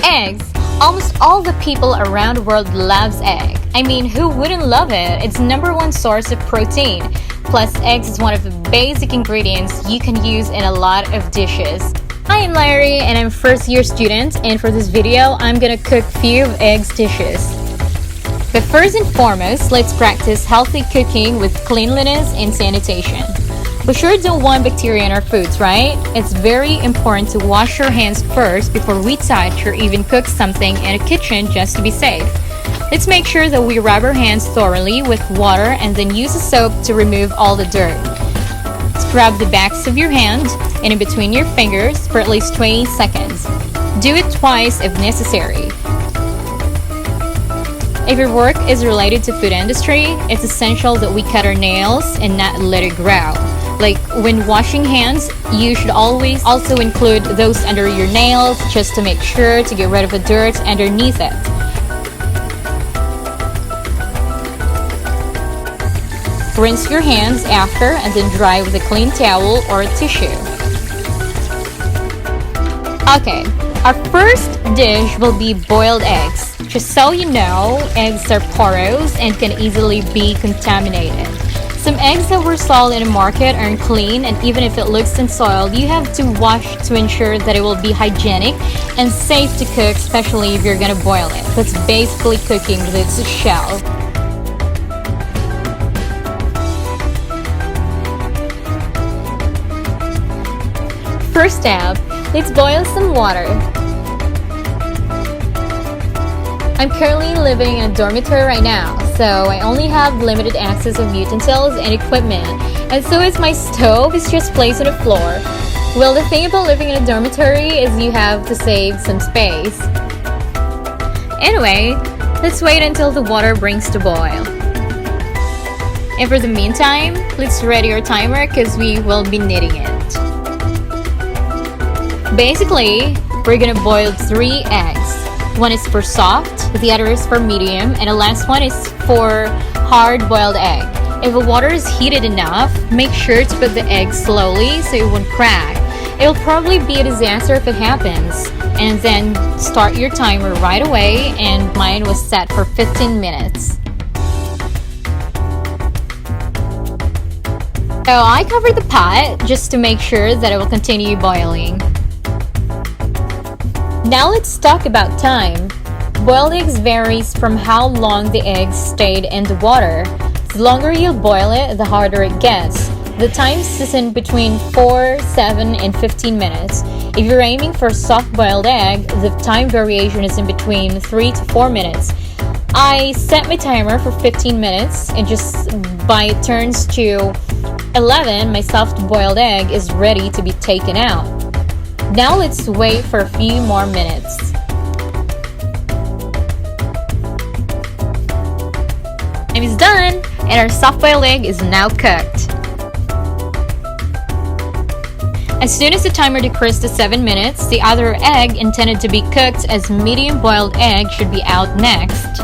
Eggs. Almost all the people around the world loves egg. I mean, who wouldn't love it? It's number one source of protein. Plus, eggs is one of the basic ingredients you can use in a lot of dishes. Hi, I'm Larry and I'm a first-year student, and for this video, I'm gonna cook few of eggs dishes. But first and foremost, let's practice healthy cooking with cleanliness and sanitation. We sure don't want bacteria in our foods, right? It's very important to wash your hands first before we touch or even cook something in a kitchen just to be safe. Let's make sure that we rub our hands thoroughly with water and then use a soap to remove all the dirt. Scrub the backs of your hand and in between your fingers for at least 20 seconds. Do it twice if necessary. If your work is related to food industry, it's essential that we cut our nails and not let it grow. Like when washing hands, you should always also include those under your nails just to make sure to get rid of the dirt underneath it. Rinse your hands after and then dry with a clean towel or a tissue. Okay, our first dish will be boiled eggs. Just so you know, eggs are porous and can easily be contaminated. Some eggs that were sold in the market aren't clean, and even if it looks unsoiled, you have to wash to ensure that it will be hygienic and safe to cook, especially if you're gonna boil it. That's basically cooking with its shell. First step, let's boil some water. I'm currently living in a dormitory right now, so I only have limited access of utensils and equipment, and so is my stove is just placed on the floor. Well, the thing about living in a dormitory is you have to save some space. Anyway, let's wait until the water brings to boil. And for the meantime, let's ready our timer because we will be kneading it. Basically, we're gonna boil 3 eggs. One is for soft, the other is for medium, and the last one is for hard-boiled egg. If the water is heated enough, make sure to put the egg slowly so it won't crack. It will probably be a disaster if it happens. And then start your timer right away, and mine was set for 15 minutes. So I covered the pot just to make sure that it will continue boiling. Now let's talk about time. Boiled eggs varies from how long the eggs stayed in the water. The longer you boil it, the harder it gets. The time is in between 4, 7, and 15 minutes. If you're aiming for a soft-boiled egg, the time variation is in between 3 to 4 minutes. I set my timer for 15 minutes, and just by it turns to 11, my soft-boiled egg is ready to be taken out. Now let's wait for a few more minutes. Time is done, and our soft-boiled egg is now cooked. As soon as the timer decreased to 7 minutes, the other egg intended to be cooked as medium-boiled egg should be out next.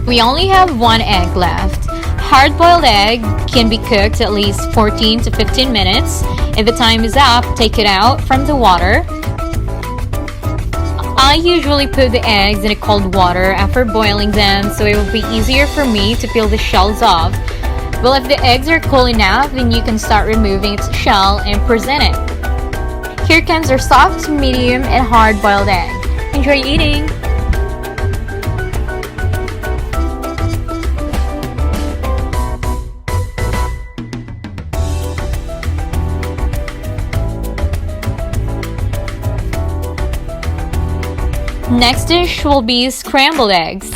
We only have 1 egg left. Hard-boiled egg can be cooked at least 14 to 15 minutes. If the time is up, take it out from the water. I usually put the eggs in a cold water after boiling them, so it will be easier for me to peel the shells off. Well, if the eggs are cool enough, then you can start removing its shell and present it. Here comes our soft, medium, and hard-boiled egg. Enjoy eating! Next dish will be scrambled eggs.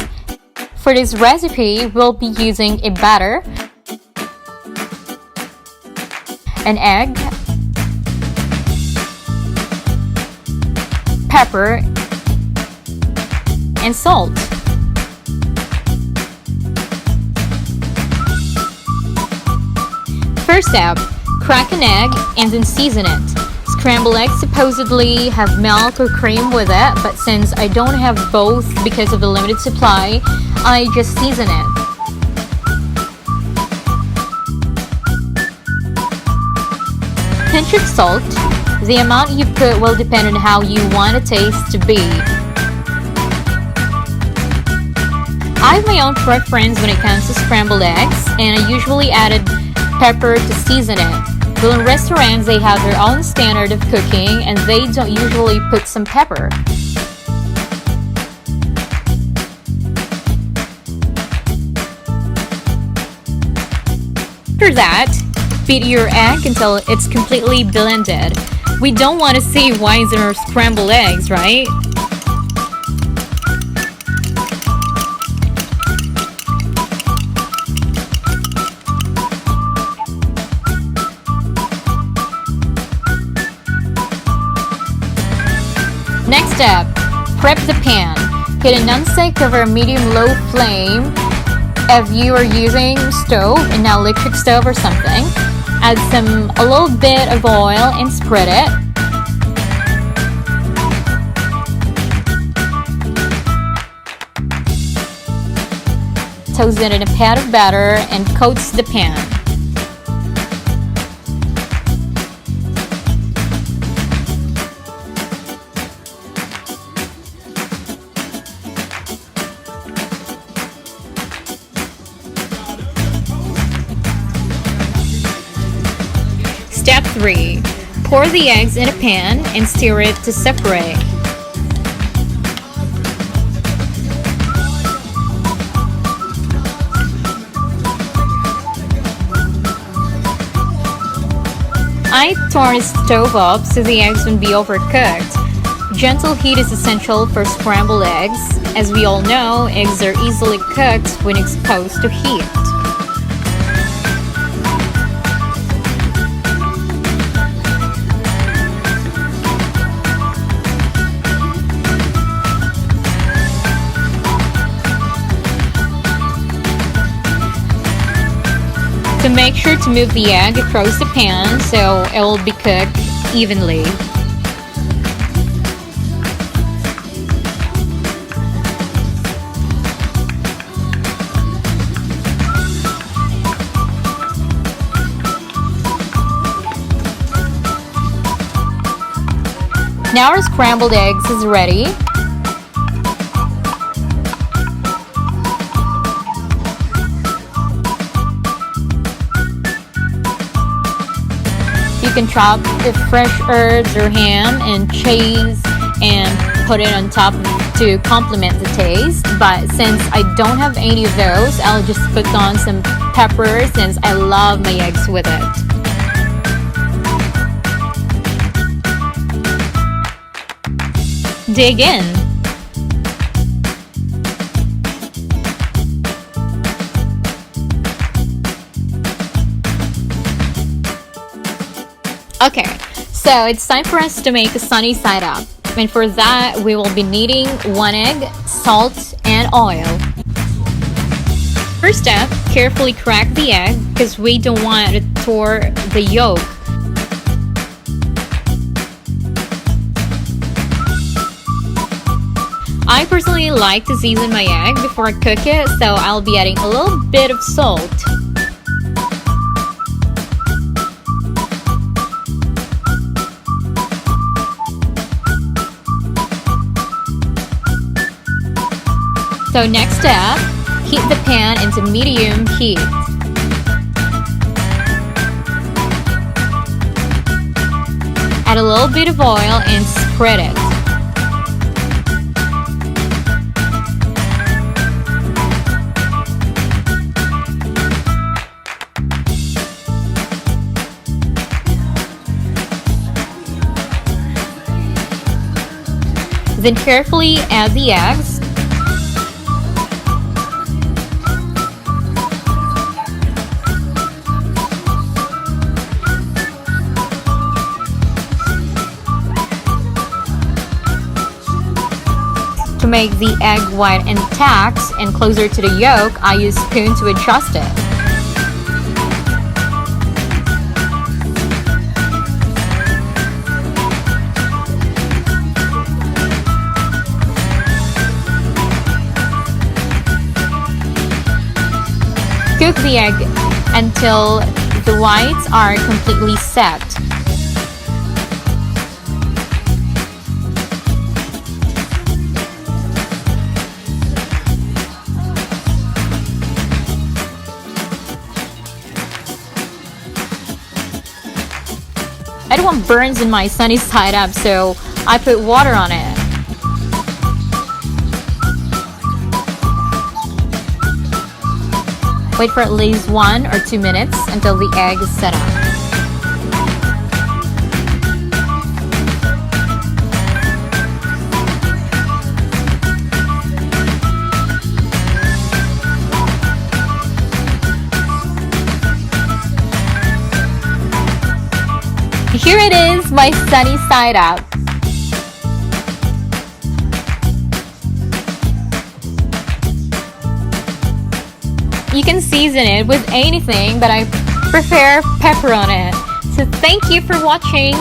For this recipe, we'll be using a batter, an egg, pepper, and salt. First step, crack an egg and then season it. Scrambled eggs supposedly have milk or cream with it, but since I don't have both because of the limited supply, I just season it. Pinch of salt, The amount you put will depend on how you want a taste to be. I have my own preference when it comes to scrambled eggs, and I usually added pepper to season it. Well, in restaurants, they have their own standard of cooking, and they don't usually put some pepper. After that, beat your egg until it's completely blended. We don't want to see whites in our scrambled eggs, right? Next step, prep the pan. Hit a non-stick over a medium-low flame. If you are using stove, an electric stove or something, add a little bit of oil and spread it. Toast it in a pat of batter and coats the pan. Step 3. Pour the eggs in a pan and stir it to separate. I turn the stove up so the eggs won't be overcooked. Gentle heat is essential for scrambled eggs. As we all know, eggs are easily cooked when exposed to heat. So make sure to move the egg across the pan so it will be cooked evenly. Now our scrambled eggs is ready. You can chop the fresh herbs or ham and cheese and put it on top to complement the taste. But since I don't have any of those, I'll just put on some pepper since I love my eggs with it. Dig in. Okay, so it's time for us to make a sunny side up. And for that, we will be needing 1 egg, salt, and oil. First step, carefully crack the egg because we don't want to tear the yolk. I personally like to season my egg before I cook it, so I'll be adding a little bit of salt. So next step, heat the pan into medium heat. Add a little bit of oil and spread it. Then carefully add the eggs. To make the egg white intact and closer to the yolk, I use a spoon to adjust it. Cook the egg until the whites are completely set. want burns in my sunny side up, so I put water on it. Wait for at least 1 or 2 minutes until the egg is set up. Here it is, my sunny side up. You can season it with anything, but I prefer pepper on it. So thank you for watching.